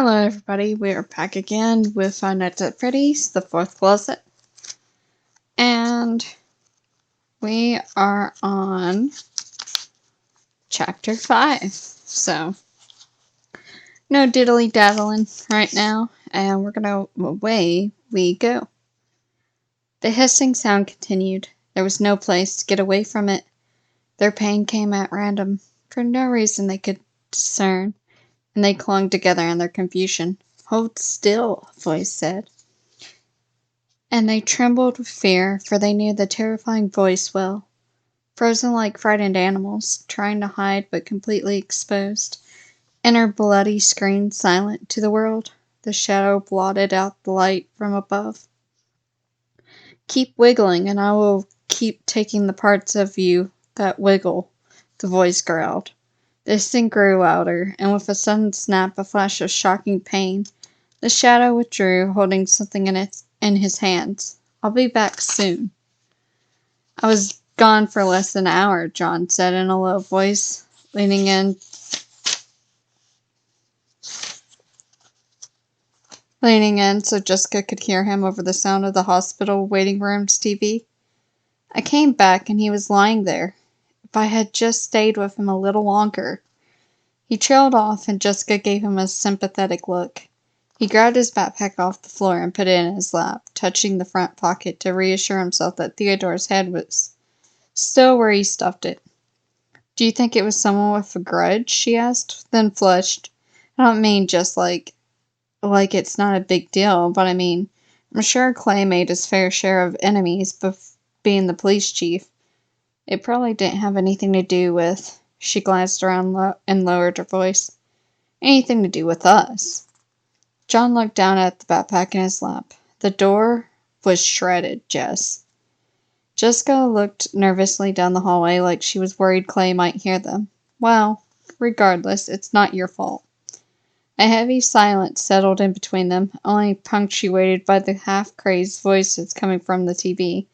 Hello everybody, we are back again with Five Nights at Freddy's, the fourth closet. And we are on chapter 5. So, no diddly daddling right now, and away we go. The hissing sound continued. There was no place to get away from it. Their pain came at random, for no reason they could discern, and they clung together in their confusion. "Hold still," a voice said. And they trembled with fear, for they knew the terrifying voice well. Frozen like frightened animals, trying to hide but completely exposed. Inner bloody screen silent to the world. The shadow blotted out the light from above. "Keep wiggling, and I will keep taking the parts of you that wiggle," the voice growled. This thing grew louder, and with a sudden snap, a flash of shocking pain, the shadow withdrew, holding something in his hands. "I'll be back soon." "I was gone for less than an hour," John said in a low voice, leaning in so Jessica could hear him over the sound of the hospital waiting room's TV. "I came back and he was lying there. If I had just stayed with him a little longer." He trailed off, and Jessica gave him a sympathetic look. He grabbed his backpack off the floor and put it in his lap, touching the front pocket to reassure himself that Theodore's head was still where he stuffed it. "Do you think it was someone with a grudge?" she asked, then flushed. "I don't mean just like it's not a big deal, but I mean, I'm sure Clay made his fair share of enemies being the police chief. It probably didn't have anything to do with," she glanced around and lowered her voice, "anything to do with us." John looked down at the backpack in his lap. "The door was shredded, Jess." Jessica looked nervously down the hallway like she was worried Clay might hear them. "Well, regardless, it's not your fault." A heavy silence settled in between them, only punctuated by the half-crazed voices coming from the TV,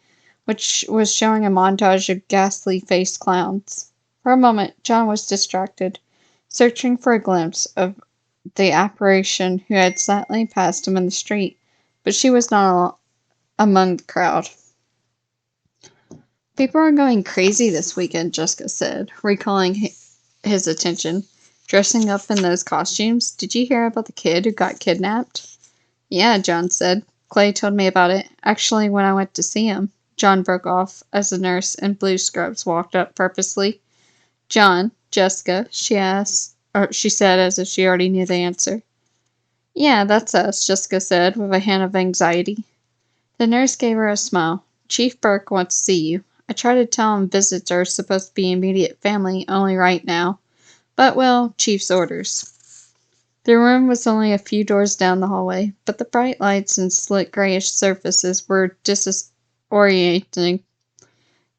which was showing a montage of ghastly-faced clowns. For a moment, John was distracted, searching for a glimpse of the apparition who had slightly passed him in the street, but she was not among the crowd. "People are going crazy this weekend," Jessica said, recalling his attention. "Dressing up in those costumes. Did you hear about the kid who got kidnapped?" "Yeah," John said. "Clay told me about it. Actually, when I went to see him." John broke off as the nurse in blue scrubs walked up purposely. "John, Jessica," she said as if she already knew the answer. "Yeah, that's us," Jessica said with a hint of anxiety. The nurse gave her a smile. "Chief Burke wants to see you. I try to tell him visits are supposed to be immediate family only right now. But, well, Chief's orders." The room was only a few doors down the hallway, but the bright lights and slick grayish surfaces were disorienting.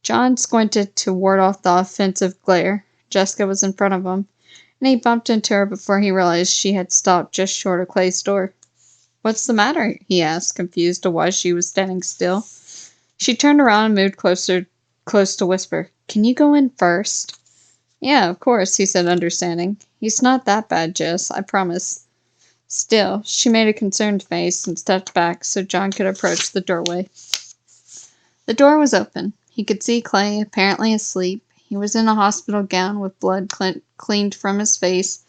John squinted to ward off the offensive glare. Jessica was in front of him, and he bumped into her before he realized she had stopped just short of Clay's door. "What's the matter?" he asked, confused to why she was standing still. She turned around and moved close to whisper, "Can you go in first?" "Yeah, of course," he said, understanding. "He's not that bad, Jess, I promise." Still, she made a concerned face and stepped back so John could approach the doorway. The door was open. He could see Clay, apparently asleep. He was in a hospital gown with blood cleaned from his face.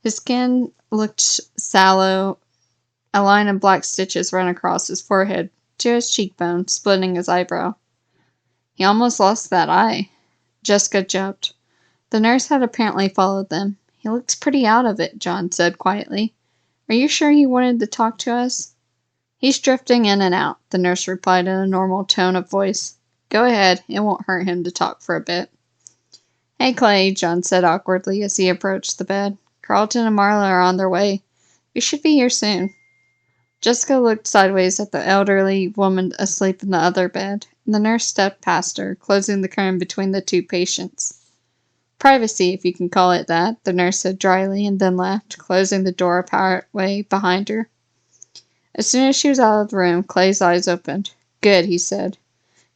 His skin looked sallow. A line of black stitches ran across his forehead to his cheekbone, splitting his eyebrow. "He almost lost that eye." Jessica jumped. The nurse had apparently followed them. "He looks pretty out of it," John said quietly. "Are you sure he wanted to talk to us?" "He's drifting in and out," the nurse replied in a normal tone of voice. "Go ahead, it won't hurt him to talk for a bit." "Hey, Clay," John said awkwardly as he approached the bed. "Carlton and Marla are on their way. We should be here soon." Jessica looked sideways at the elderly woman asleep in the other bed, and the nurse stepped past her, closing the curtain between the two patients. "Privacy, if you can call it that," the nurse said dryly, and then left, closing the door partway behind her. As soon as she was out of the room, Clay's eyes opened. "Good," he said.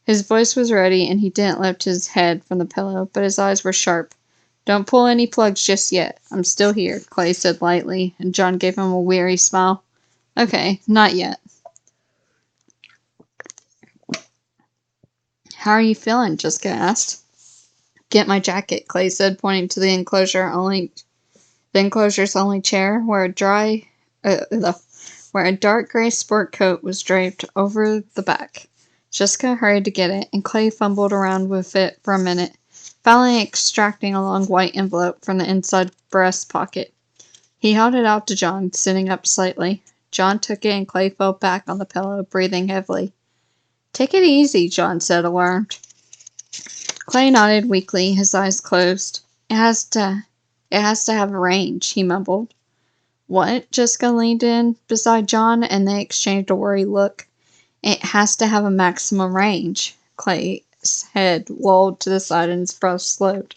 His voice was ready, and he didn't lift his head from the pillow, but his eyes were sharp, Don't pull any plugs just yet. I'm still here, Clay said lightly, and John gave him a weary smile. Okay, not yet. How are you feeling? Jessica asked. Get my jacket, Clay said, pointing to the enclosure's only chair, where a dark gray sport coat was draped over the back. Jessica hurried to get it, and Clay fumbled around with it for a minute, finally extracting a long white envelope from the inside breast pocket. He held it out to John, sitting up slightly. John took it, and Clay fell back on the pillow, breathing heavily. Take it easy, John said, alarmed. Clay nodded weakly, his eyes closed. It has to have range, he mumbled. What? Jessica leaned in beside John, and they exchanged a worried look. It has to have a maximum range. Clay's head lolled to the side and his breath slowed.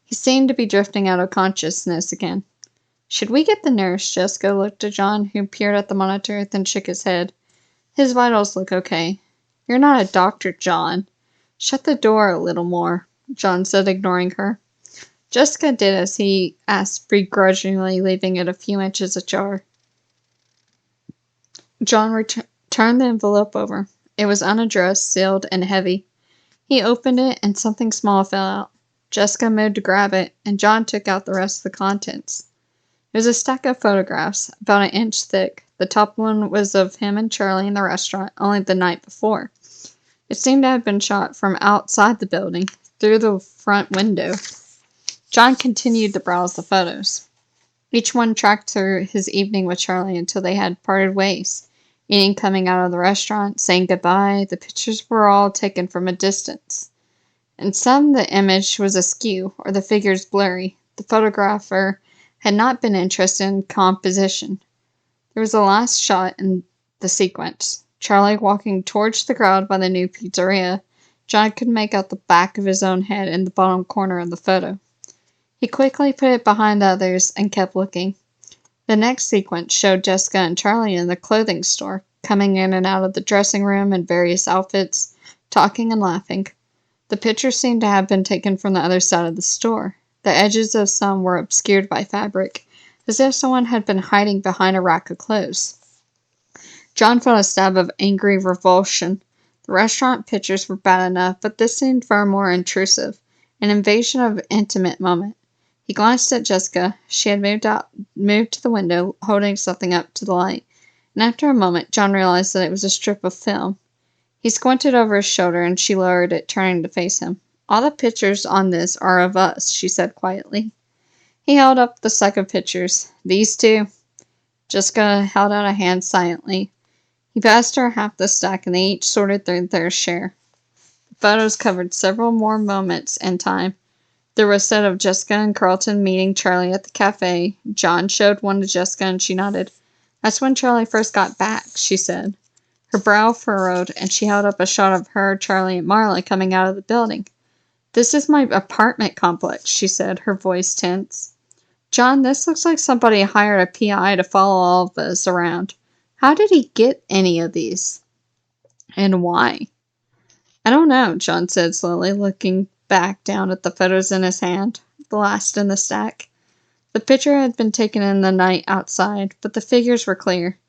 He seemed to be drifting out of consciousness again. Should we get the nurse? Jessica looked at John, who peered at the monitor, then shook his head. His vitals look okay. You're not a doctor, John. Shut the door a little more, John said, ignoring her. Jessica did as he asked, begrudgingly leaving it a few inches ajar. John turned the envelope over. It was unaddressed, sealed, and heavy. He opened it, and something small fell out. Jessica moved to grab it, and John took out the rest of the contents. It was a stack of photographs, about an inch thick. The top one was of him and Charlie in the restaurant, only the night before. It seemed to have been shot from outside the building, through the front window. John continued to browse the photos. Each one tracked through his evening with Charlie until they had parted ways. Eating, coming out of the restaurant, saying goodbye, the pictures were all taken from a distance. In some, the image was askew, or the figures blurry. The photographer had not been interested in composition. There was a last shot in the sequence. Charlie walking towards the crowd by the new pizzeria. John could make out the back of his own head in the bottom corner of the photo. He quickly put it behind the others and kept looking. The next sequence showed Jessica and Charlie in the clothing store, coming in and out of the dressing room in various outfits, talking and laughing. The pictures seemed to have been taken from the other side of the store. The edges of some were obscured by fabric, as if someone had been hiding behind a rack of clothes. John felt a stab of angry revulsion. The restaurant pictures were bad enough, but this seemed far more intrusive, an invasion of intimate moment. He glanced at Jessica. She had moved to the window, holding something up to the light, and after a moment, John realized that it was a strip of film. He squinted over his shoulder, and she lowered it, turning to face him. All the pictures on this are of us, she said quietly. He held up the stack of pictures. These two? Jessica held out a hand silently. He passed her half the stack, and they each sorted through their share. The photos covered several more moments in time. There was a set of Jessica and Carlton meeting Charlie at the cafe. John showed one to Jessica, and she nodded. That's when Charlie first got back, she said. Her brow furrowed, and she held up a shot of her, Charlie, and Marley coming out of the building. This is my apartment complex, she said, her voice tense. John, this looks like somebody hired a PI to follow all of us around. How did he get any of these? And why? I don't know, John said slowly, looking back down at the photos in his hand, the last in the stack. The picture had been taken in the night outside, but the figures were clear.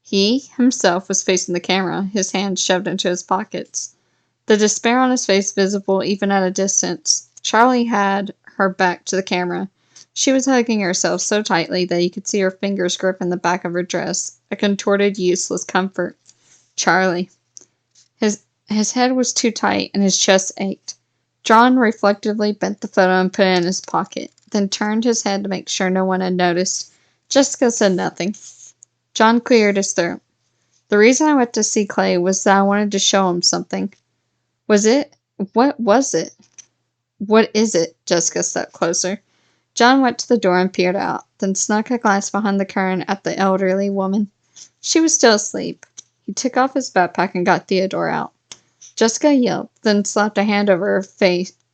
He, himself, was facing the camera, his hands shoved into his pockets. The despair on his face visible even at a distance. Charlie had her back to the camera. She was hugging herself so tightly that you could see her fingers grip in the back of her dress, a contorted, useless comfort. Charlie. His head was too tight, and his chest ached. John reflectively bent the photo and put it in his pocket, then turned his head to make sure no one had noticed. Jessica said nothing. John cleared his throat. The reason I went to see Clay was that I wanted to show him something. Was it? What was it? What is it? Jessica stepped closer. John went to the door and peered out, then snuck a glance behind the curtain at the elderly woman. She was still asleep. He took off his backpack and got Theodore out. Jessica yelped, then slapped a hand over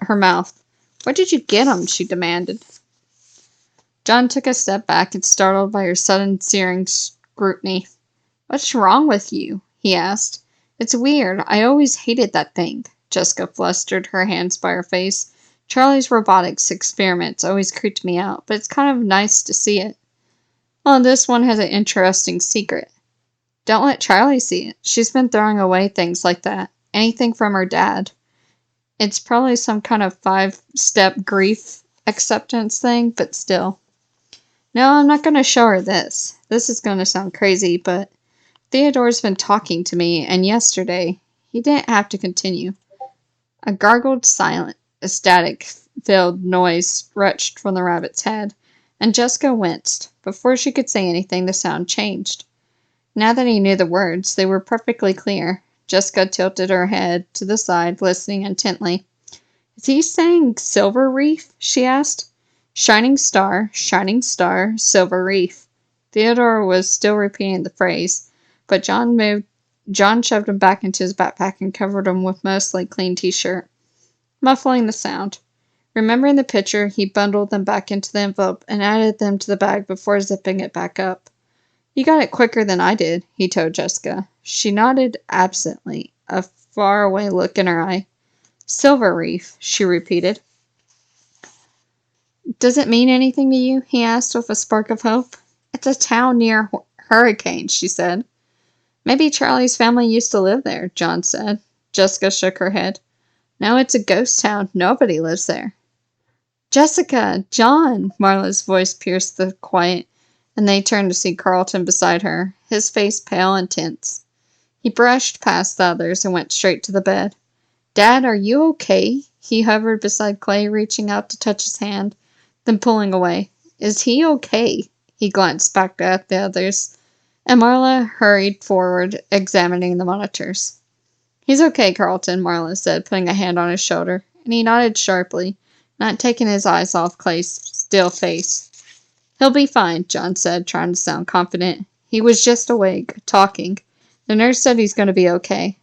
her mouth. Where did you get him? She demanded. John took a step back and startled by her sudden searing scrutiny. What's wrong with you? He asked. It's weird. I always hated that thing. Jessica flustered, her hands by her face. Charlie's robotics experiments always creeped me out, but it's kind of nice to see it. Well, this one has an interesting secret. Don't let Charlie see it. She's been throwing away things like that. Anything from her dad. It's probably some kind of 5-step grief acceptance thing, but still. No, I'm not going to show her this. This is going to sound crazy, but Theodore's been talking to me, and yesterday, he didn't have to continue. A gargled, silent, static-filled noise retched from the rabbit's head, and Jessica winced. Before she could say anything, the sound changed. Now that he knew the words, they were perfectly clear. Jessica tilted her head to the side, listening intently. Is he saying Silver Reef? She asked. Shining star, silver reef. Theodore was still repeating the phrase, but John shoved him back into his backpack and covered him with mostly clean t-shirt, muffling the sound. Remembering the picture, he bundled them back into the envelope and added them to the bag before zipping it back up. You got it quicker than I did, he told Jessica. She nodded absently, a faraway look in her eye. Silver Reef, she repeated. Does it mean anything to you? He asked with a spark of hope. It's a town near hurricanes, she said. Maybe Charlie's family used to live there, John said. Jessica shook her head. No, it's a ghost town. Nobody lives there. Jessica! John! Marla's voice pierced the quiet, and they turned to see Carlton beside her, his face pale and tense. He brushed past the others and went straight to the bed. Dad, are you okay? He hovered beside Clay, reaching out to touch his hand, then pulling away. Is he okay? He glanced back at the others, and Marla hurried forward, examining the monitors. He's okay, Carlton, Marla said, putting a hand on his shoulder, and he nodded sharply, not taking his eyes off Clay's still face. He'll be fine, John said, trying to sound confident. He was just awake, talking. The nurse said he's going to be okay.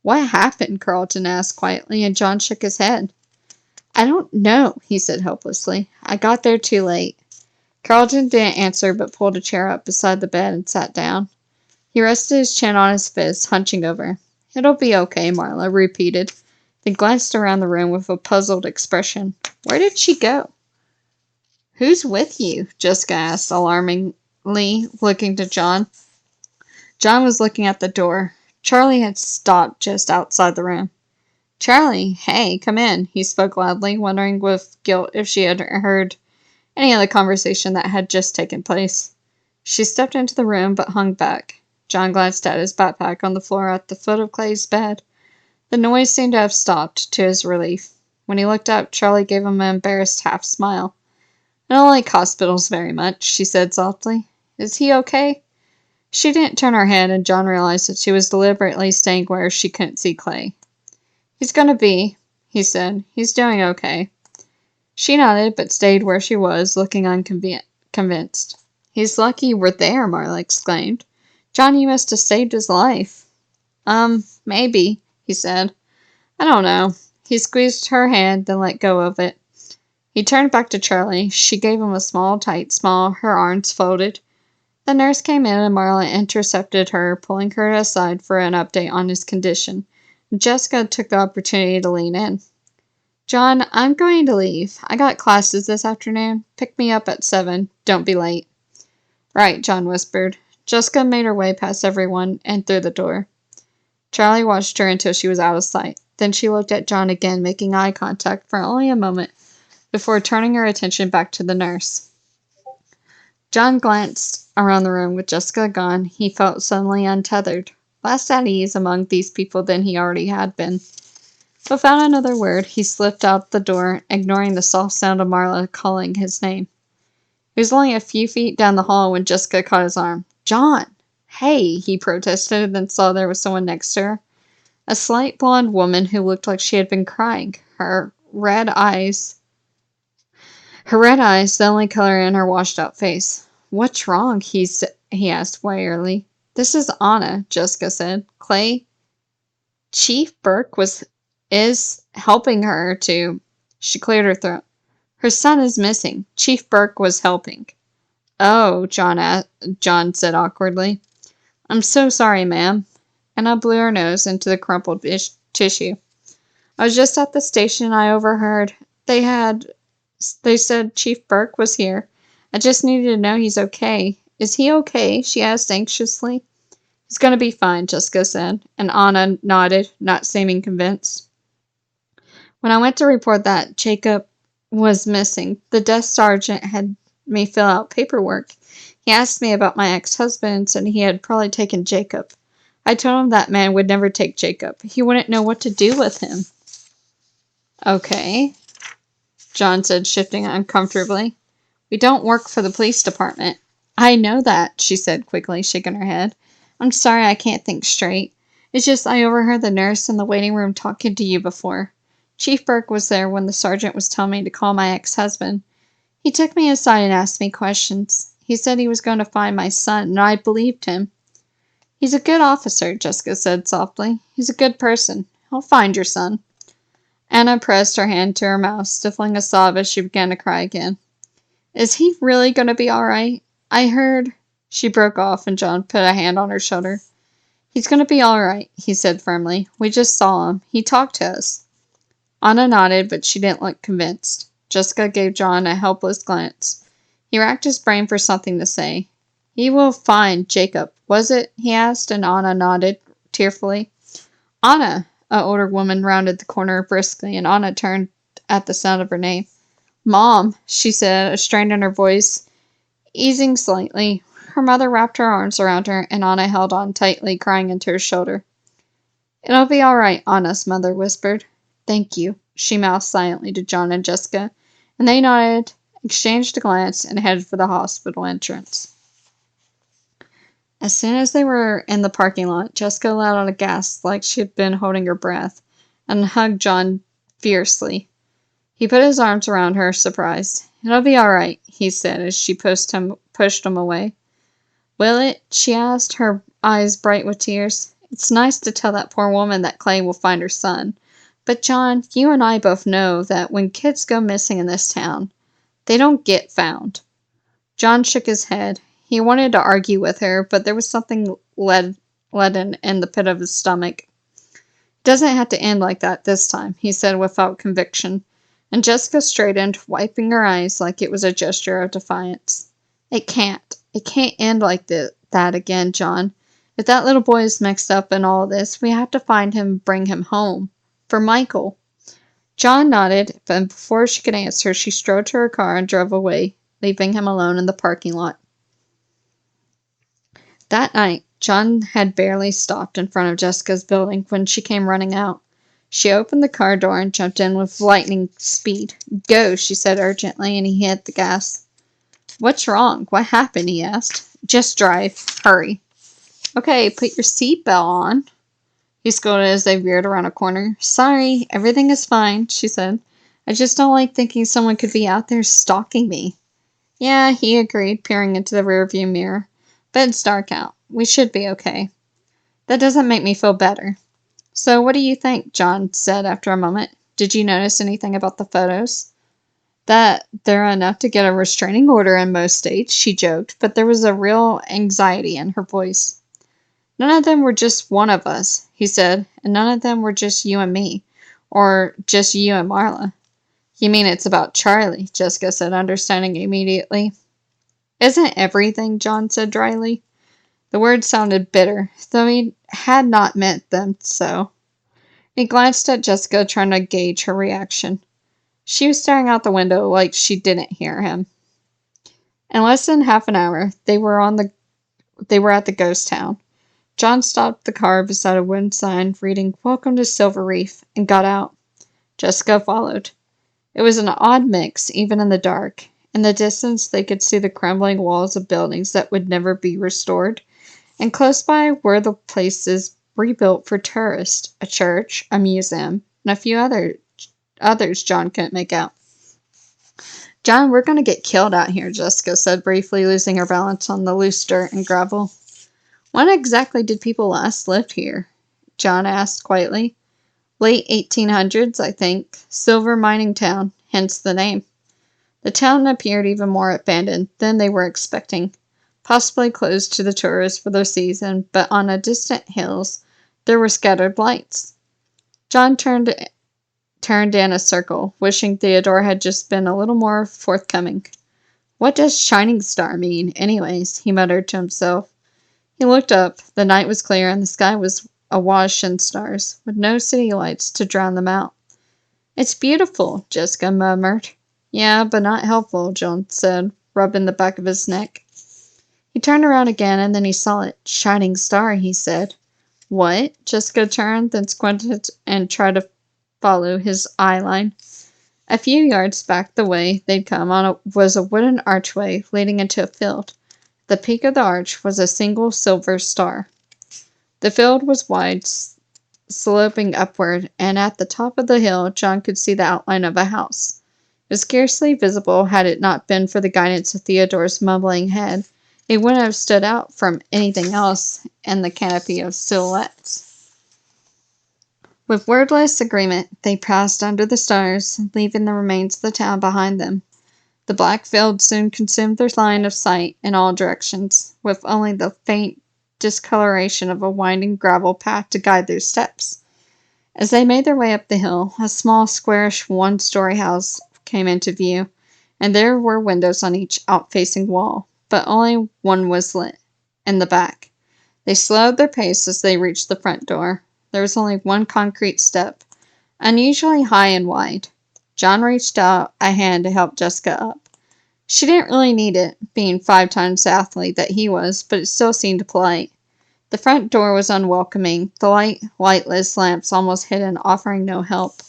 What happened? Carlton asked quietly, and John shook his head. I don't know, he said helplessly. I got there too late. Carlton didn't answer, but pulled a chair up beside the bed and sat down. He rested his chin on his fist, hunching over. It'll be okay, Marla repeated, then glanced around the room with a puzzled expression. Where did she go? Who's with you? Jessica asked alarmingly, looking to John. John was looking at the door. Charlie had stopped just outside the room. Charlie, hey, come in, he spoke loudly, wondering with guilt if she had heard any of the conversation that had just taken place. She stepped into the room but hung back. John glanced at his backpack on the floor at the foot of Clay's bed. The noise seemed to have stopped, to his relief. When he looked up, Charlie gave him an embarrassed half-smile. I don't like hospitals very much, she said softly. Is he okay? She didn't turn her head, and John realized that she was deliberately staying where she couldn't see Clay. He's gonna be, he said. He's doing okay. She nodded, but stayed where she was, looking unconvinced. He's lucky we're there, Marla exclaimed. John, you must have saved his life. Maybe, he said. I don't know. He squeezed her hand, then let go of it. He turned back to Charlie. She gave him a small, tight smile, her arms folded. The nurse came in, and Marla intercepted her, pulling her aside for an update on his condition. Jessica took the opportunity to lean in. John, I'm going to leave. I got classes this afternoon. Pick me up at 7. Don't be late. Right, John whispered. Jessica made her way past everyone and through the door. Charlie watched her until she was out of sight. Then she looked at John again, making eye contact for only a moment before turning her attention back to the nurse. John glanced around the room with Jessica gone. He felt suddenly untethered, less at ease among these people than he already had been. Without another word, he slipped out the door, ignoring the soft sound of Marla calling his name. He was only a few feet down the hall when Jessica caught his arm. John! Hey, he protested, then saw there was someone next to her. A slight blonde woman who looked like she had been crying. Her red eyes, the only color in her washed-out face. What's wrong? He asked wearily. This is Anna, Jessica said. Clay, Chief Burke is helping her to... She cleared her throat. Her son is missing. Chief Burke was helping. Oh, John said awkwardly. I'm so sorry, ma'am. Anna blew her nose into the crumpled tissue. I was just at the station and I overheard. They had They said Chief Burke was here. I just needed to know he's okay. Is he okay? She asked anxiously. He's gonna be fine, Jessica said, and Anna nodded, not seeming convinced. When I went to report that Jacob was missing, the desk sergeant had me fill out paperwork. He asked me about my ex-husband and said he had probably taken Jacob. I told him that man would never take Jacob. He wouldn't know what to do with him. Okay, John said, shifting uncomfortably. We don't work for the police department. I know that, she said quickly, shaking her head. I'm sorry I can't think straight. It's just I overheard the nurse in the waiting room talking to you before. Chief Burke was there when the sergeant was telling me to call my ex-husband. He took me aside and asked me questions. He said he was going to find my son, and I believed him. He's a good officer, Jessica said softly. He's a good person. He'll find your son. Anna pressed her hand to her mouth, stifling a sob as she began to cry again. Is he really going to be all right? I heard... She broke off, and John put a hand on her shoulder. He's going to be all right, he said firmly. We just saw him. He talked to us. Anna nodded, but she didn't look convinced. Jessica gave John a helpless glance. He racked his brain for something to say. He will find Jacob, was it? He asked, and Anna nodded tearfully. Anna! An older woman rounded the corner briskly, and Anna turned at the sound of her name. Mom, she said, a strain in her voice, easing slightly. Her mother wrapped her arms around her, and Anna held on tightly, crying into her shoulder. It'll be all right, Anna's mother whispered. Thank you, she mouthed silently to John and Jessica, and they nodded, exchanged a glance, and headed for the hospital entrance. As soon as they were in the parking lot, Jessica let out a gasp like she had been holding her breath, and hugged John fiercely. He put his arms around her, surprised. It'll be all right, he said as she pushed him away. Will it? She asked, her eyes bright with tears. It's nice to tell that poor woman that Clay will find her son. But John, you and I both know that when kids go missing in this town, they don't get found. John shook his head. He wanted to argue with her, but there was something leaden in the pit of his stomach. It doesn't have to end like that this time, he said without conviction, and Jessica straightened, wiping her eyes like it was a gesture of defiance. It can't. It can't end like that again, John. If that little boy is mixed up in all this, we have to find him and bring him home. For Michael. John nodded, but before she could answer, she strode to her car and drove away, leaving him alone in the parking lot. That night, John had barely stopped in front of Jessica's building when she came running out. She opened the car door and jumped in with lightning speed. Go, she said urgently, and he hit the gas. What's wrong? What happened? He asked. Just drive. Hurry. Okay, put your seatbelt on. He scolded as they veered around a corner. Sorry, everything is fine, she said. I just don't like thinking someone could be out there stalking me. Yeah, he agreed, peering into the rearview mirror. But it's dark out. We should be okay. That doesn't make me feel better. So what do you think? John said after a moment. Did you notice anything about the photos? That they're enough to get a restraining order in most states, she joked, but there was a real anxiety in her voice. None of them were just one of us, he said, and none of them were just you and me, or just you and Marla. You mean it's about Charlie, Jessica said, understanding immediately. Isn't everything, John said dryly. The words sounded bitter, though he had not meant them so. He glanced at Jessica, trying to gauge her reaction. She was staring out the window like she didn't hear him. In less than half an hour, they were at the ghost town. John stopped the car beside a wooden sign reading, Welcome to Silver Reef, and got out. Jessica followed. It was an odd mix, even in the dark. In the distance, they could see the crumbling walls of buildings that would never be restored, and close by were the places rebuilt for tourists, a church, a museum, and a few others John couldn't make out. John, we're going to get killed out here, Jessica said briefly, losing her balance on the loose dirt and gravel. When exactly did people last live here? John asked quietly. Late 1800s, I think. Silver mining town, hence the name. The town appeared even more abandoned than they were expecting, possibly closed to the tourists for the season, but on the distant hills there were scattered lights. John turned turned in a circle, wishing Theodore had just been a little more forthcoming. What does shining star mean, anyways? He muttered to himself. He looked up. The night was clear, and the sky was awash in stars, with no city lights to drown them out. It's beautiful, Jessica murmured. Yeah, but not helpful, John said, rubbing the back of his neck. He turned around again, and then he saw it. Shining star, he said. What? Jessica turned, then squinted and tried to follow his eye line. A few yards back the way they'd come on was a wooden archway leading into a field. The peak of the arch was a single silver star. The field was wide, sloping upward, and at the top of the hill John could see the outline of a house. It was scarcely visible had it not been for the guidance of Theodore's mumbling head. It wouldn't have stood out from anything else in the canopy of silhouettes. With wordless agreement, they passed under the stars, leaving the remains of the town behind them. The black field soon consumed their line of sight in all directions, with only the faint discoloration of a winding gravel path to guide their steps. As they made their way up the hill, a small, squarish, one-story house came into view, and there were windows on each out-facing wall, but only one was lit, in the back. They slowed their pace as they reached the front door. There was only one concrete step, unusually high and wide. John reached out a hand to help Jessica up. She didn't really need it, being 5 times the athlete that he was, but it still seemed polite. The front door was unwelcoming, the lightless lamps almost hidden, offering no help.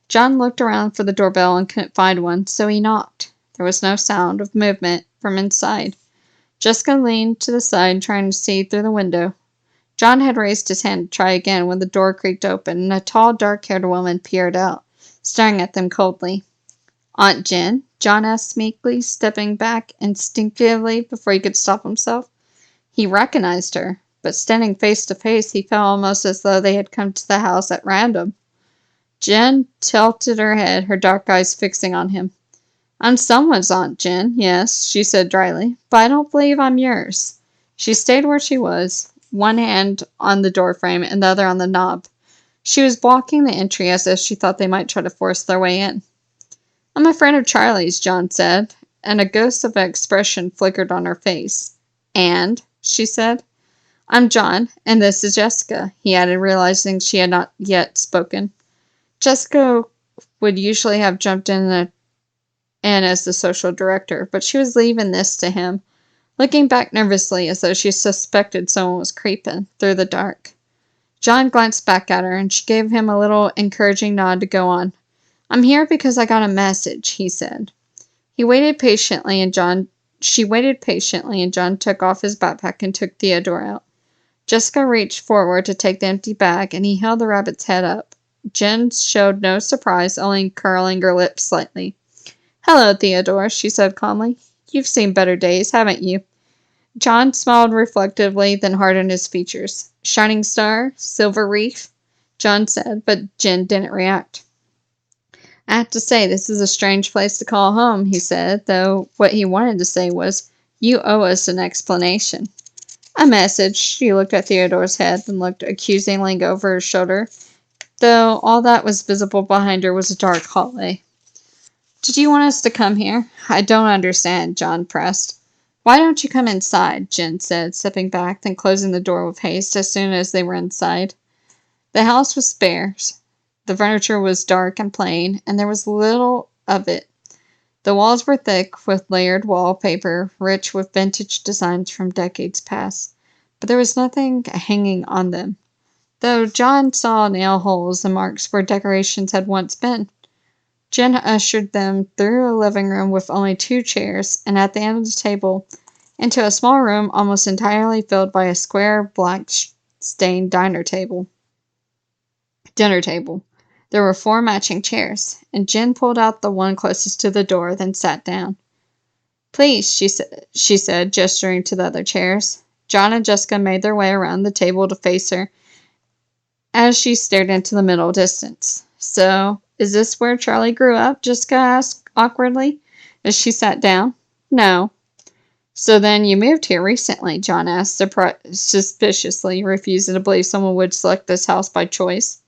John looked around for the doorbell and couldn't find one, so he knocked. There was no sound of movement from inside. Jessica leaned to the side, trying to see through the window. John had raised his hand to try again when the door creaked open, and a tall, dark-haired woman peered out, staring at them coldly. Aunt Jen? John asked meekly, stepping back instinctively before he could stop himself. He recognized her, but standing face to face, he felt almost as though they had come to the house at random. Jen tilted her head, her dark eyes fixing on him. I'm someone's Aunt Jen, yes, she said dryly, but I don't believe I'm yours. She stayed where she was, one hand on the doorframe and the other on the knob. She was blocking the entry as if she thought they might try to force their way in. I'm a friend of Charlie's, John said, and a ghost of an expression flickered on her face. And, she said, I'm John, and this is Jessica, he added, realizing she had not yet spoken. Jessica would usually have jumped in as the social director, but she was leaving this to him, looking back nervously as though she suspected someone was creeping through the dark. John glanced back at her, and she gave him a little encouraging nod to go on. I'm here because I got a message, he said. She waited patiently, and John took off his backpack and took Theodore out. Jessica reached forward to take the empty bag, and he held the rabbit's head up. Jen showed no surprise, only curling her lips slightly. Hello, Theodore, she said calmly. You've seen better days, haven't you? John smiled reflectively, then hardened his features. Shining star? Silver reef? John said, but Jen didn't react. I have to say, this is a strange place to call home, he said, though what he wanted to say was, you owe us an explanation. A message. She looked at Theodore's head, then looked accusingly over her shoulder, though all that was visible behind her was a dark hallway. Did you want us to come here? I don't understand, John pressed. Why don't you come inside? Jen said, stepping back, then closing the door with haste as soon as they were inside. The house was sparse. The furniture was dark and plain, and there was little of it. The walls were thick with layered wallpaper, rich with vintage designs from decades past, but there was nothing hanging on them, though John saw nail holes and marks where decorations had once been. Jen ushered them through a living room with only 2 chairs, and at the end of the table, into a small room almost entirely filled by a square, black-stained dinner table. There were 4 matching chairs, and Jen pulled out the one closest to the door, then sat down. Please, she said, gesturing to the other chairs. John and Jessica made their way around the table to face her as she stared into the middle distance. So, is this where Charlie grew up? Jessica asked awkwardly as she sat down. No. So then you moved here recently, John asked suspiciously, refusing to believe someone would select this house by choice.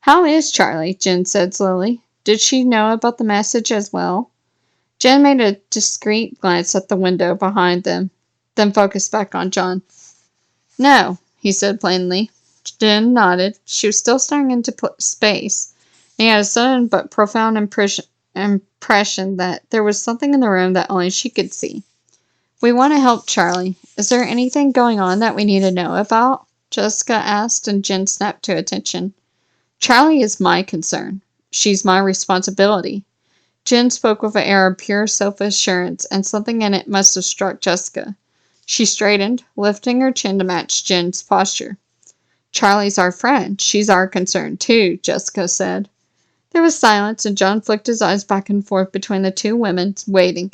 How is Charlie? Jen said slowly. Did she know about the message as well? Jen made a discreet glance at the window behind them, then focused back on John. No, he said plainly. Jen nodded. She was still staring into space. And he had a sudden but profound impression that there was something in the room that only she could see. We want to help Charlie. Is there anything going on that we need to know about? Jessica asked, and Jen snapped to attention. Charlie is my concern. She's my responsibility. Jen spoke with an air of pure self-assurance, and something in it must have struck Jessica. She straightened, lifting her chin to match Jen's posture. Charlie's our friend. She's our concern, too, Jessica said. There was silence, and John flicked his eyes back and forth between the two women, waiting.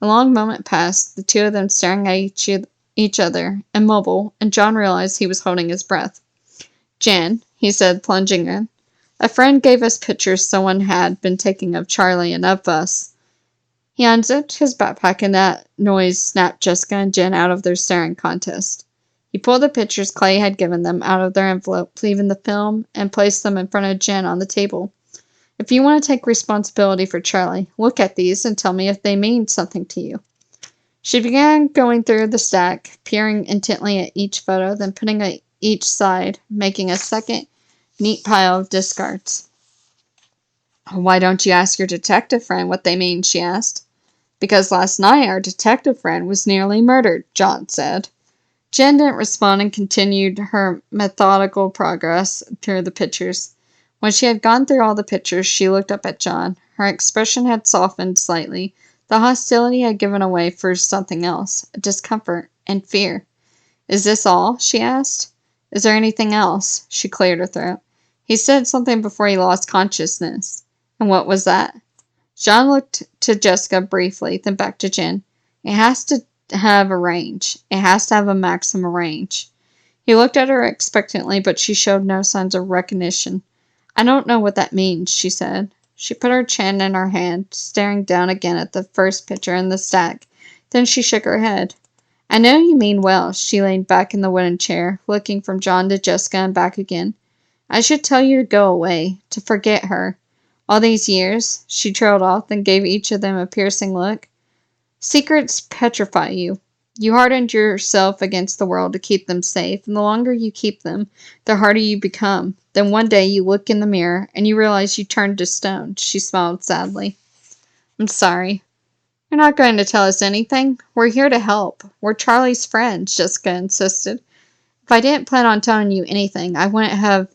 A long moment passed, the two of them staring at each other, immobile, and John realized he was holding his breath. Jen, he said, plunging in. A friend gave us pictures someone had been taking of Charlie and of us. He unzipped his backpack, and that noise snapped Jessica and Jen out of their staring contest. He pulled the pictures Clay had given them out of their envelope, leaving the film, and placed them in front of Jen on the table. If you want to take responsibility for Charlie, look at these and tell me if they mean something to you. She began going through the stack, peering intently at each photo, then putting it each side, making a second neat pile of discards. Why don't you ask your detective friend what they mean, she asked. Because last night our detective friend was nearly murdered, John said. Jen didn't respond and continued her methodical progress through the pictures. When she had gone through all the pictures, she looked up at John. Her expression had softened slightly. The hostility had given way for something else, discomfort and fear. Is this all? She asked. Is there anything else? She cleared her throat. He said something before he lost consciousness. And what was that? John looked to Jessica briefly, then back to Jen. It has to have a range. It has to have a maximum range. He looked at her expectantly, but she showed no signs of recognition. I don't know what that means, she said. She put her chin in her hand, staring down again at the first picture in the stack. Then she shook her head. I know you mean well. She leaned back in the wooden chair, looking from John to Jessica and back again. I should tell you to go away, to forget her. All these years, she trailed off, then gave each of them a piercing look. Secrets petrify you. You hardened yourself against the world to keep them safe, and the longer you keep them, the harder you become. Then one day you look in the mirror, and you realize you turned to stone. She smiled sadly. I'm sorry. You're not going to tell us anything? We're here to help. We're Charlie's friends, Jessica insisted. If I didn't plan on telling you anything, I wouldn't have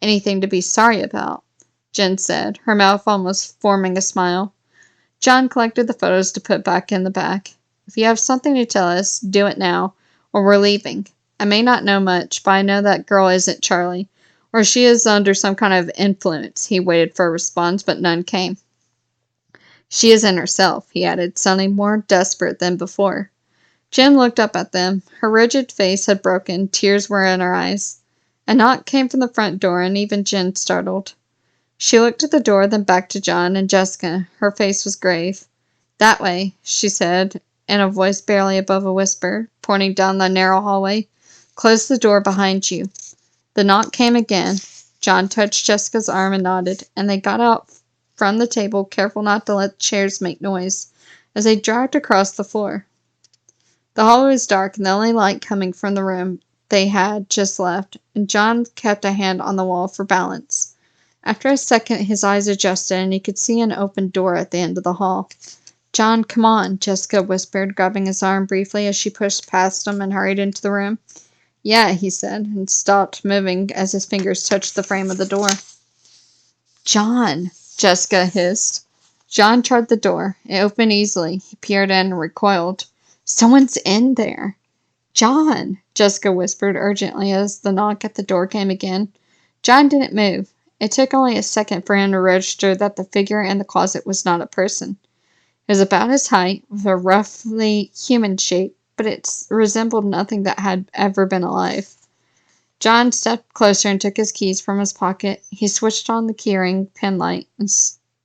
anything to be sorry about, Jen said, her mouth almost forming a smile. John collected the photos to put back in the back. If you have something to tell us, do it now, or we're leaving. I may not know much, but I know that girl isn't Charlie, or she is under some kind of influence. He waited for a response, but none came. She isn't herself, he added, sounding more desperate than before. Jen looked up at them. Her rigid face had broken. Tears were in her eyes. A knock came from the front door, and even Jen startled. She looked at the door, then back to John and Jessica. Her face was grave. That way, she said, in a voice barely above a whisper, pointing down the narrow hallway. Close the door behind you. The knock came again. John touched Jessica's arm and nodded, and they got out from the table, careful not to let the chairs make noise, as they dragged across the floor. The hallway was dark, and the only light coming from the room they had just left, and John kept a hand on the wall for balance. After a second, his eyes adjusted, and he could see an open door at the end of the hall. John, come on, Jessica whispered, grabbing his arm briefly as she pushed past him and hurried into the room. Yeah, he said, and stopped moving as his fingers touched the frame of the door. John, Jessica hissed. John tried the door. It opened easily. He peered in and recoiled. Someone's in there. John, Jessica whispered urgently as the knock at the door came again. John didn't move. It took only a second for him to register that the figure in the closet was not a person. It was about his height, with a roughly human shape, but it resembled nothing that had ever been alive. John stepped closer and took his keys from his pocket. He switched on the keyring pin light and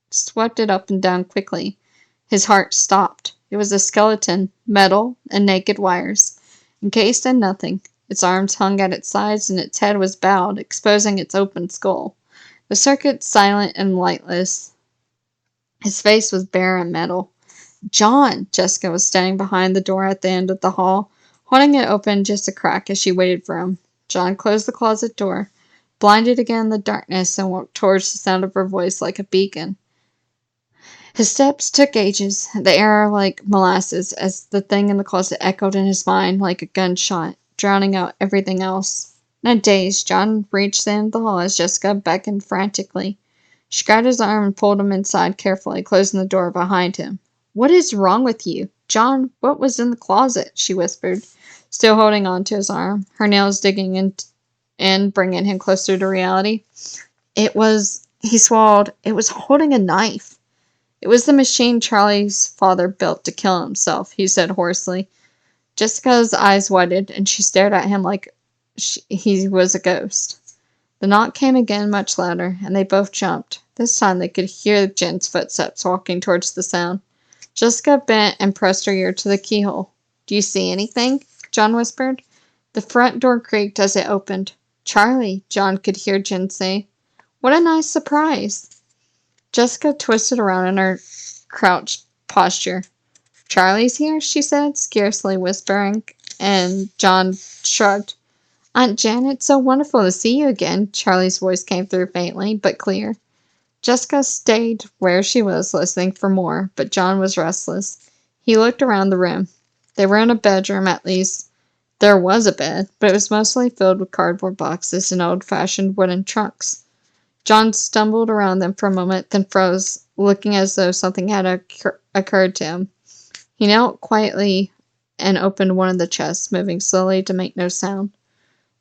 swept it up and down quickly. His heart stopped. It was a skeleton, metal and naked wires, encased in nothing. Its arms hung at its sides and its head was bowed, exposing its open skull. The circuit silent and lightless. His face was bare and metal. John! Jessica was standing behind the door at the end of the hall, holding it open just a crack as she waited for him. John closed the closet door, blinded again in the darkness, and walked towards the sound of her voice like a beacon. His steps took ages, the air like molasses, as the thing in the closet echoed in his mind like a gunshot, drowning out everything else. In a daze, John reached the end of the hall as Jessica beckoned frantically. She grabbed his arm and pulled him inside carefully, closing the door behind him. "What is wrong with you? John, what was in the closet?" she whispered, still holding on to his arm, her nails digging in, bringing him closer to reality. He swallowed, it was holding a knife. "It was the machine Charlie's father built to kill himself," he said hoarsely. Jessica's eyes widened, and she stared at him like he was a ghost. The knock came again, much louder, and they both jumped. This time they could hear Jen's footsteps walking towards the sound. Jessica bent and pressed her ear to the keyhole. "Do you see anything?" John whispered. The front door creaked as it opened. "Charlie," John could hear Jen say. "What a nice surprise." Jessica twisted around in her crouched posture. "Charlie's here," she said, scarcely whispering, and John shrugged. "Aunt Jen, it's so wonderful to see you again." Charlie's voice came through faintly, but clear. Jessica stayed where she was, listening for more, but John was restless. He looked around the room. They were in a bedroom, at least. There was a bed, but it was mostly filled with cardboard boxes and old-fashioned wooden trunks. John stumbled around them for a moment, then froze, looking as though something had occurred to him. He knelt quietly and opened one of the chests, moving slowly to make no sound.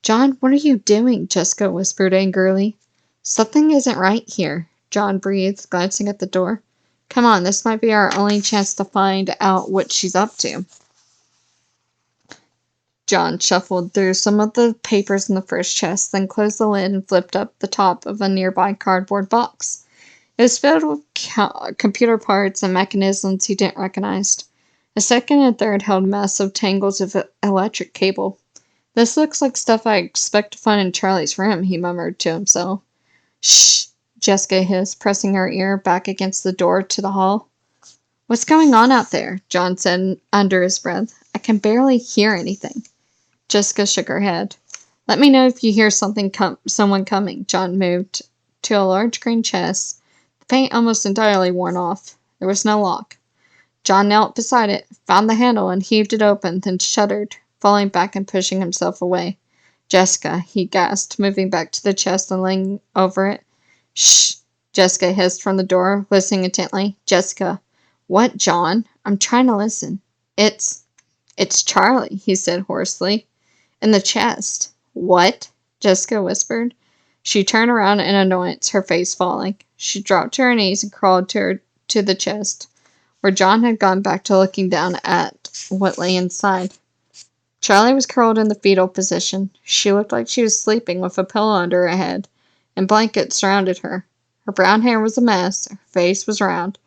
"John, what are you doing?" Jessica whispered angrily. "Something isn't right here," John breathed, glancing at the door. "Come on, this might be our only chance to find out what she's up to." John shuffled through some of the papers in the first chest, then closed the lid and flipped up the top of a nearby cardboard box. It was filled with computer parts and mechanisms he didn't recognize. A second and third held massive tangles of electric cable. "This looks like stuff I expect to find in Charlie's room," he murmured to himself. "Shh!" Jessica hissed, pressing her ear back against the door to the hall. "What's going on out there?" John said under his breath. "I can barely hear anything." Jessica shook her head. "Let me know if you hear someone coming." John moved to a large green chest, the paint almost entirely worn off. There was no lock. John knelt beside it, found the handle, and heaved it open, then shuddered, falling back and pushing himself away. "Jessica," he gasped, moving back to the chest and laying over it. "Shh!" Jessica hissed from the door, listening intently. "Jessica." "What, John?" "I'm trying to listen." It's Charlie," he said hoarsely. "In the chest." "What?" Jessica whispered. She turned around in annoyance, her face falling. She dropped to her knees and crawled to the chest, where John had gone back to looking down at what lay inside. Charlie was curled in the fetal position. She looked like she was sleeping with a pillow under her head, and blankets surrounded her. Her brown hair was a mess, her face was round.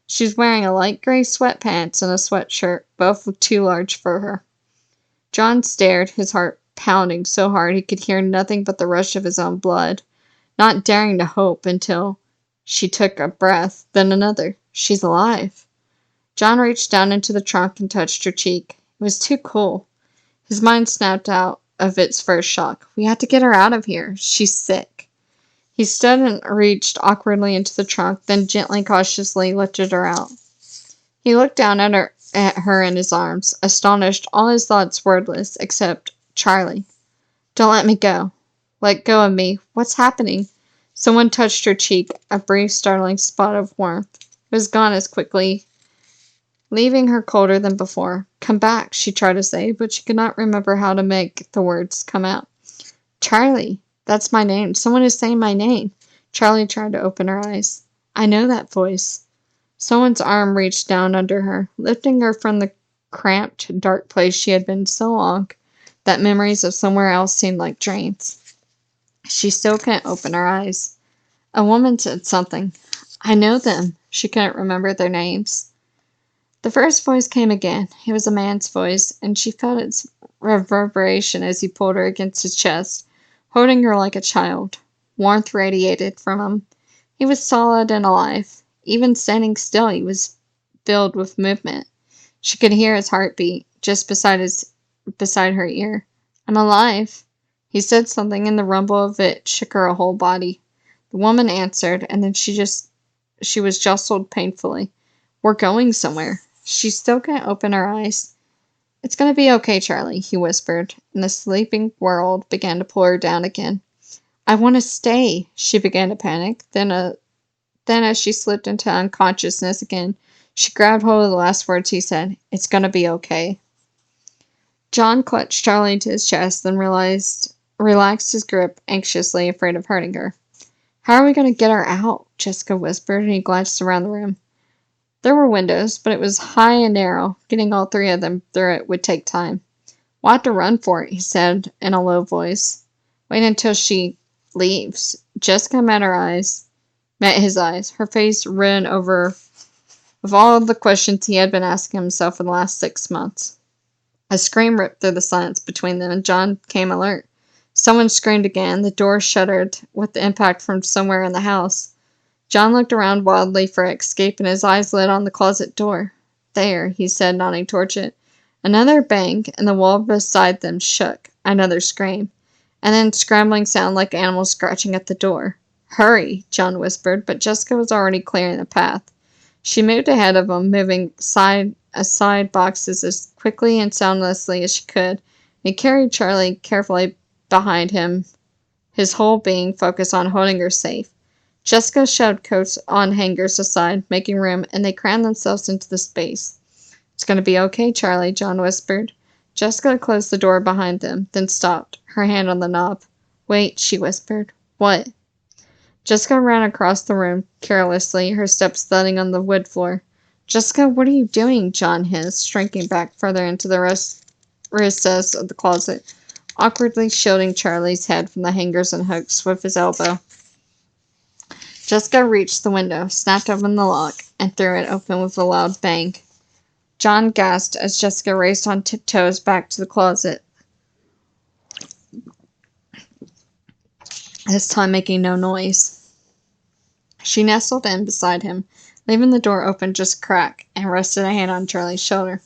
She was wearing a light gray sweatpants and a sweatshirt, both too large for her. John stared, his heart pounding so hard he could hear nothing but the rush of his own blood, not daring to hope until she took a breath, then another. "She's alive." John reached down into the trunk and touched her cheek. It was too cool. His mind snapped out of its first shock. "We have to get her out of here. She's sick." He stood and reached awkwardly into the trunk, then gently, cautiously lifted her out. He looked down at her in his arms, astonished, all his thoughts wordless, except Charlie. "Don't let me go." "Let go of me. What's happening?" Someone touched her cheek, a brief, startling spot of warmth. It was gone as quickly, leaving her colder than before. "Come back," she tried to say, but she could not remember how to make the words come out. "Charlie, that's my name. Someone is saying my name." Charlie tried to open her eyes. "I know that voice." Someone's arm reached down under her, lifting her from the cramped, dark place she had been so long that memories of somewhere else seemed like dreams. She still couldn't open her eyes. A woman said something. "I know them." She couldn't remember their names. The first voice came again. It was a man's voice, and she felt its reverberation as he pulled her against his chest, holding her like a child. Warmth radiated from him. He was solid and alive. Even standing still, he was filled with movement. She could hear his heartbeat just beside her ear. I'm alive. He said something, and the rumble of it shook her whole body. The woman answered, and then she was jostled painfully. We're going somewhere. She still couldn't open her eyes. It's going to be okay, Charlie, he whispered, and the sleeping world began to pull her down again. I want to stay, she began to panic. Then as she slipped into unconsciousness again, she grabbed hold of the last words he said. It's going to be okay. John clutched Charlie to his chest, then relaxed his grip, anxiously afraid of hurting her. How are we going to get her out? Jessica whispered, and he glanced around the room. There were windows, but it was high and narrow. Getting all three of them through it would take time. We'll have to run for it, he said in a low voice. Wait until she leaves. Jessica met his eyes. Her face ran over with all of the questions he had been asking himself for the last 6 months. A scream ripped through the silence between them, and John came alert. Someone screamed again. The door shuddered with the impact from somewhere in the house. John looked around wildly for escape, and his eyes lit on the closet door. There, he said, nodding towards it. Another bang, and the wall beside them shook. Another scream. And then scrambling sound like animals scratching at the door. Hurry, John whispered, but Jessica was already clearing the path. She moved ahead of him, moving aside boxes as quickly and soundlessly as she could. He carried Charlie carefully behind him, his whole being focused on holding her safe. Jessica shoved coats on hangers aside, making room, and they crammed themselves into the space. It's going to be okay, Charlie, John whispered. Jessica closed the door behind them, then stopped, her hand on the knob. Wait, she whispered. What? Jessica ran across the room, carelessly, her steps thudding on the wood floor. Jessica, what are you doing? John hissed, shrinking back further into the recess of the closet, awkwardly shielding Charlie's head from the hangers and hooks with his elbow. Jessica reached the window, snapped open the lock, and threw it open with a loud bang. John gasped as Jessica raced on tiptoes back to the closet, this time making no noise. She nestled in beside him, leaving the door open just a crack, and rested a hand on Charlie's shoulder.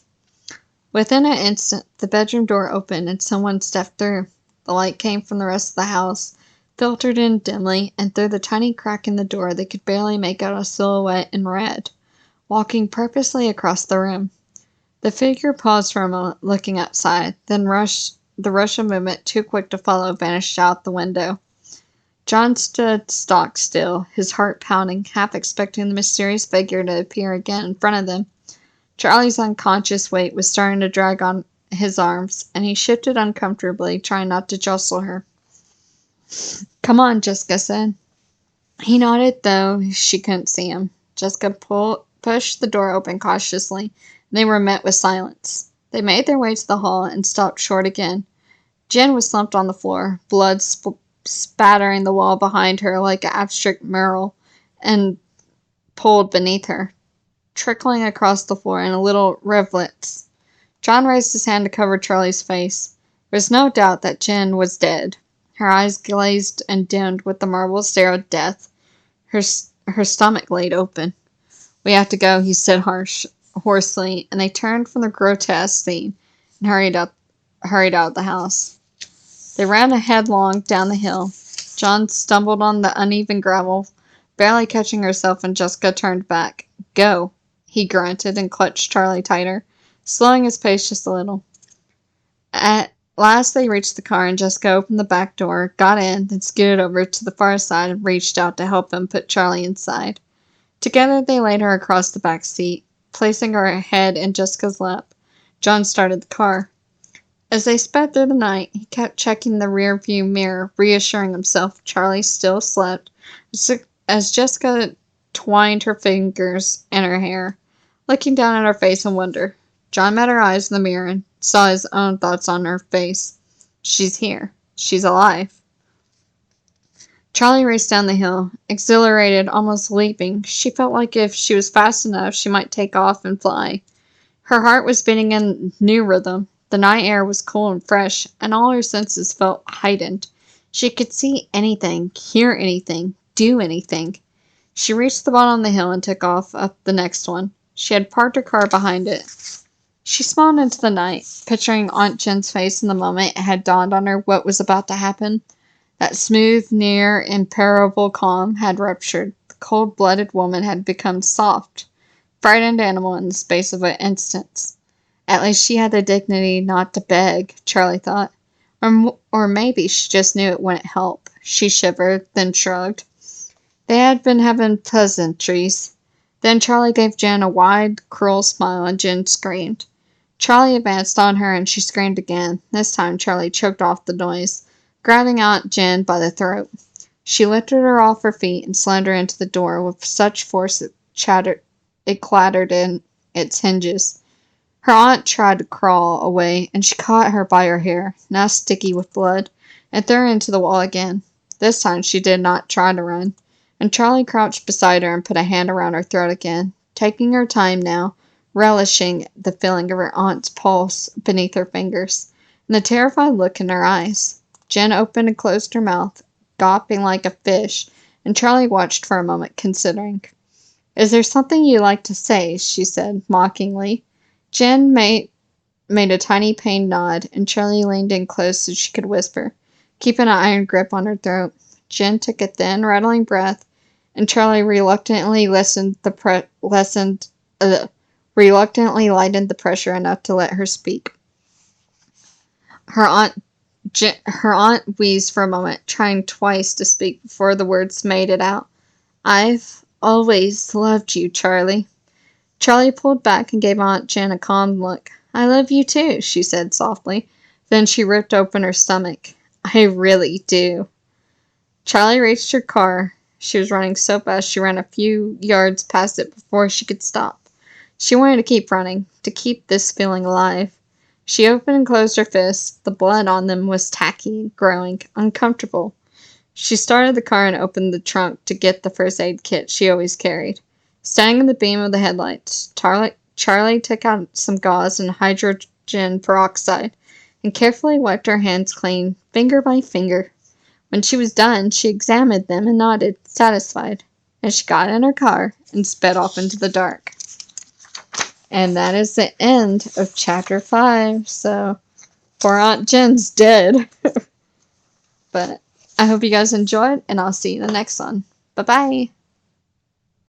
Within an instant, the bedroom door opened and someone stepped through. The light came from the rest of the house, filtered in dimly, and through the tiny crack in the door they could barely make out a silhouette in red, walking purposely across the room. The figure paused for a moment, looking outside, then the rush of movement, too quick to follow, vanished out the window. John stood stock still, his heart pounding, half expecting the mysterious figure to appear again in front of them. Charlie's unconscious weight was starting to drag on his arms, and he shifted uncomfortably, trying not to jostle her. Come on, Jessica said. He nodded, though she couldn't see him. Jessica pushed the door open cautiously, and they were met with silence. They made their way to the hall and stopped short again. Jen was slumped on the floor, blood spattering the wall behind her like an abstract mural, and pulled beneath her, trickling across the floor in a little rivulets. John raised his hand to cover Charlie's face. There was no doubt that Jen was dead. Her eyes glazed and dimmed with the marble stare of death. Her stomach laid open. We have to go, he said hoarsely, and they turned from the grotesque scene and hurried out of the house. They ran headlong down the hill. John stumbled on the uneven gravel, barely catching herself, and Jessica turned back. Go, he grunted and clutched Charlie tighter, slowing his pace just a little. At last they reached the car, and Jessica opened the back door, got in, then scooted over to the far side and reached out to help him put Charlie inside. Together they laid her across the back seat, placing her head in Jessica's lap. John started the car. As they sped through the night, he kept checking the rear-view mirror, reassuring himself Charlie still slept, as Jessica twined her fingers in her hair, looking down at her face in wonder. John met her eyes in the mirror and saw his own thoughts on her face. She's here. She's alive. Charlie raced down the hill, exhilarated, almost leaping. She felt like if she was fast enough, she might take off and fly. Her heart was beating in new rhythm. The night air was cool and fresh, and all her senses felt heightened. She could see anything, hear anything, do anything. She reached the bottom of the hill and took off up the next one. She had parked her car behind it. She smiled into the night, picturing Aunt Jen's face in the moment it had dawned on her what was about to happen. That smooth, near, imperishable calm had ruptured. The cold-blooded woman had become soft, frightened animal in the space of an instant. At least she had the dignity not to beg, Charlie thought. Or maybe she just knew it wouldn't help. She shivered, then shrugged. They had been having pleasantries. Then Charlie gave Jen a wide, cruel smile, and Jen screamed. Charlie advanced on her, and she screamed again. This time Charlie choked off the noise, grabbing Aunt Jen by the throat. She lifted her off her feet and slammed her into the door with such force it clattered in its hinges. Her aunt tried to crawl away, and she caught her by her hair, now sticky with blood, and threw her into the wall again. This time she did not try to run, and Charlie crouched beside her and put a hand around her throat again, taking her time now, relishing the feeling of her aunt's pulse beneath her fingers, and the terrified look in her eyes. Jen opened and closed her mouth, gawping like a fish, and Charlie watched for a moment, considering. "Is there something you'd like to say?" she said, mockingly. Jen made a tiny pained nod, and Charlie leaned in close so she could whisper, keeping an iron grip on her throat. Jen took a thin, rattling breath, and Charlie reluctantly lightened the pressure enough to let her speak. Her aunt wheezed for a moment, trying twice to speak before the words made it out. "I've always loved you, Charlie." Charlie pulled back and gave Aunt Jen a calm look. "I love you too," she said softly. Then she ripped open her stomach. "I really do." Charlie reached her car. She was running so fast she ran a few yards past it before she could stop. She wanted to keep running, to keep this feeling alive. She opened and closed her fists. The blood on them was tacky, growing, uncomfortable. She started the car and opened the trunk to get the first aid kit she always carried. Standing in the beam of the headlights, Charlie took out some gauze and hydrogen peroxide and carefully wiped her hands clean, finger by finger. When she was done, she examined them and nodded, satisfied, as she got in her car and sped off into the dark. And that is the end of Chapter 5. So, poor Aunt Jen's dead. But I hope you guys enjoyed, and I'll see you in the next one. Bye-bye.